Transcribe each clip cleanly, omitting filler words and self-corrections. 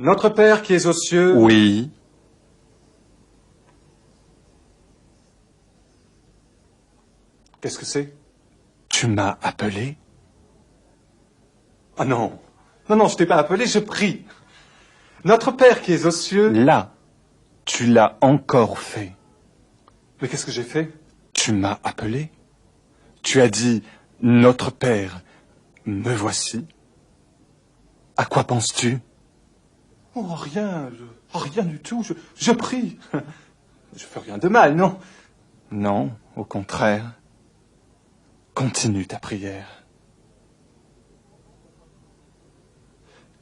Notre Père qui es aux cieux... Oui. Qu'est-ce que c'est? Tu m'as appelé? Ah non. Non, je t'ai pas appelé, je prie. Notre Père qui es aux cieux... Là, tu l'as encore fait. Mais qu'est-ce que j'ai fait? Tu m'as appelé? Tu as dit, Notre Père, me voici. À quoi penses-tu? Oh, rien, rien du tout, je prie. Je fais rien de mal, non? Non, au contraire. Continue ta prière.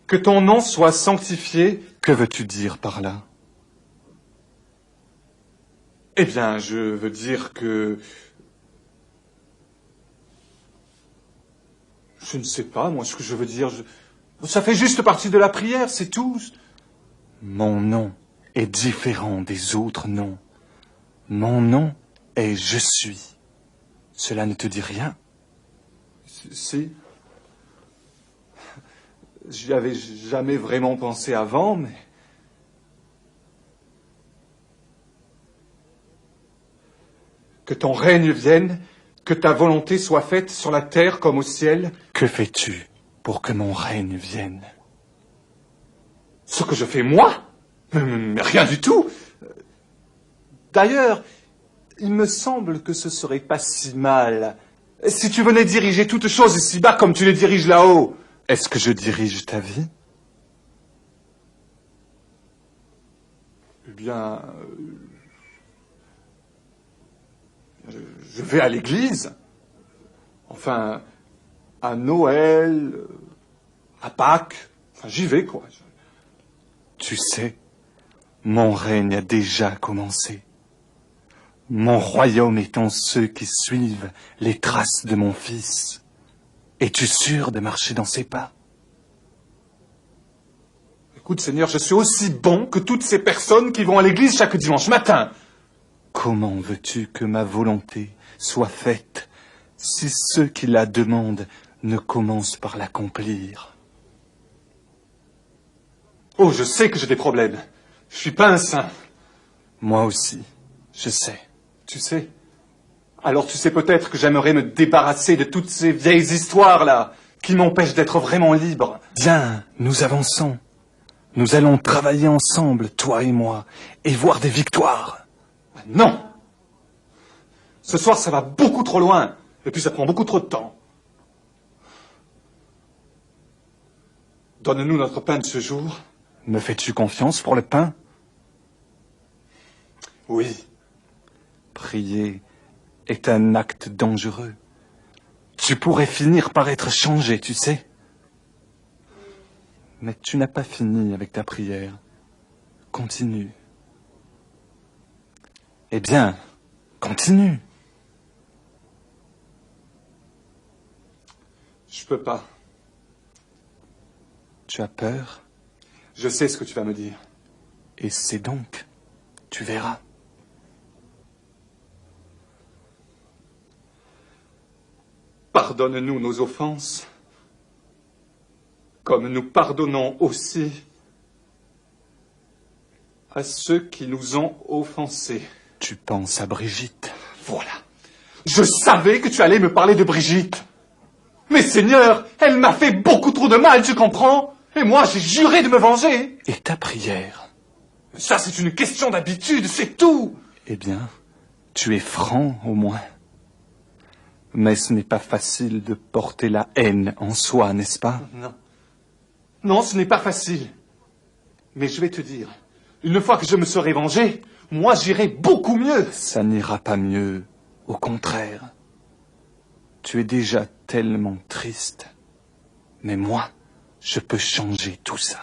Que ton nom soit sanctifié. Que veux-tu dire par là? Eh bien, je veux dire que... Je ne sais pas, moi, ce que je veux dire. Ça fait juste partie de la prière, c'est tout. Mon nom est différent des autres noms. Mon nom est Je suis. Cela ne te dit rien? Si. J'y avais jamais vraiment pensé avant, mais... Que ton règne vienne, que ta volonté soit faite sur la terre comme au ciel. Que fais-tu pour que mon règne vienne? Ce que je fais moi? Mais rien du tout. D'ailleurs, il me semble que ce serait pas si mal si tu venais diriger toutes choses ici-bas comme tu les diriges là-haut. Est-ce que je dirige ta vie? Eh bien, je vais à l'église. Enfin, à Noël, à Pâques. Enfin, j'y vais, quoi. Tu sais, mon règne a déjà commencé. Mon royaume étant ceux qui suivent les traces de mon Fils. Es-tu sûr de marcher dans ses pas? Écoute, Seigneur, je suis aussi bon que toutes ces personnes qui vont à l'église chaque dimanche matin. Comment veux-tu que ma volonté soit faite si ceux qui la demandent ne commencent par l'accomplir? Oh, je sais que j'ai des problèmes. Je suis pas un saint. Moi aussi, je sais. Tu sais. Alors tu sais peut-être que j'aimerais me débarrasser de toutes ces vieilles histoires-là, qui m'empêchent d'être vraiment libre. Bien, nous avançons. Nous allons travailler ensemble, toi et moi, et voir des victoires. Non! Ce soir, ça va beaucoup trop loin. Et puis ça prend beaucoup trop de temps. Donne-nous notre pain de ce jour. Me fais-tu confiance pour le pain? Oui. Prier est un acte dangereux. Tu pourrais finir par être changé, tu sais. Mais tu n'as pas fini avec ta prière. Continue. Eh bien, continue. Je peux pas. Tu as peur? Je sais ce que tu vas me dire. Et c'est donc. Tu verras. Pardonne-nous nos offenses, comme nous pardonnons aussi à ceux qui nous ont offensés. Tu penses à Brigitte. Voilà. Je savais que tu allais me parler de Brigitte. Mais Seigneur, elle m'a fait beaucoup trop de mal, tu comprends? Et moi, j'ai juré de me venger. Et ta prière? Ça, c'est une question d'habitude, c'est tout. Eh bien, tu es franc au moins. Mais ce n'est pas facile de porter la haine en soi, n'est-ce pas? Non. Non, ce n'est pas facile. Mais je vais te dire, une fois que je me serai vengé, moi j'irai beaucoup mieux. Ça n'ira pas mieux. Au contraire. Tu es déjà tellement triste. Mais moi, je peux changer tout ça.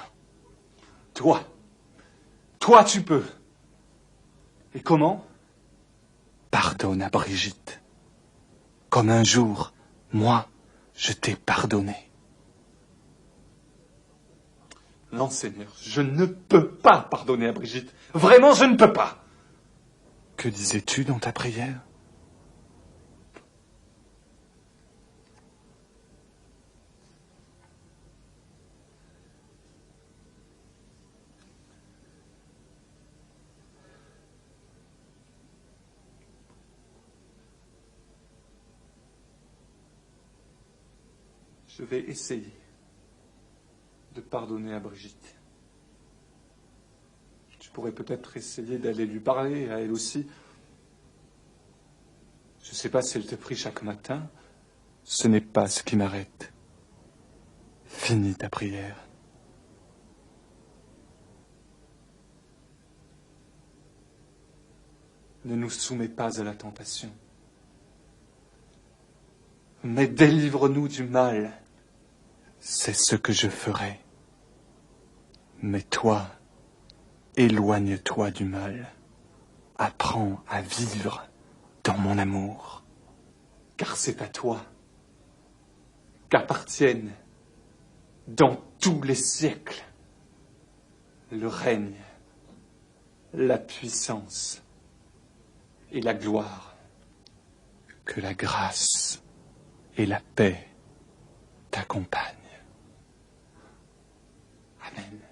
Toi tu peux. Et comment? Pardonne à Brigitte. Comme un jour, moi, je t'ai pardonné. Non, Seigneur, je ne peux pas pardonner à Brigitte. Vraiment, je ne peux pas. Que disais-tu dans ta prière? Je vais essayer de pardonner à Brigitte. Tu pourrais peut-être essayer d'aller lui parler, à elle aussi. Je ne sais pas si elle te prie chaque matin. Ce n'est pas ce qui m'arrête. Finis ta prière. Ne nous soumets pas à la tentation, mais délivre-nous du mal. C'est ce que je ferai. Mais toi, éloigne-toi du mal. Apprends à vivre dans mon amour. Car c'est à toi qu'appartiennent, dans tous les siècles, le règne, la puissance et la gloire. Que la grâce et la paix t'accompagnent. Amen.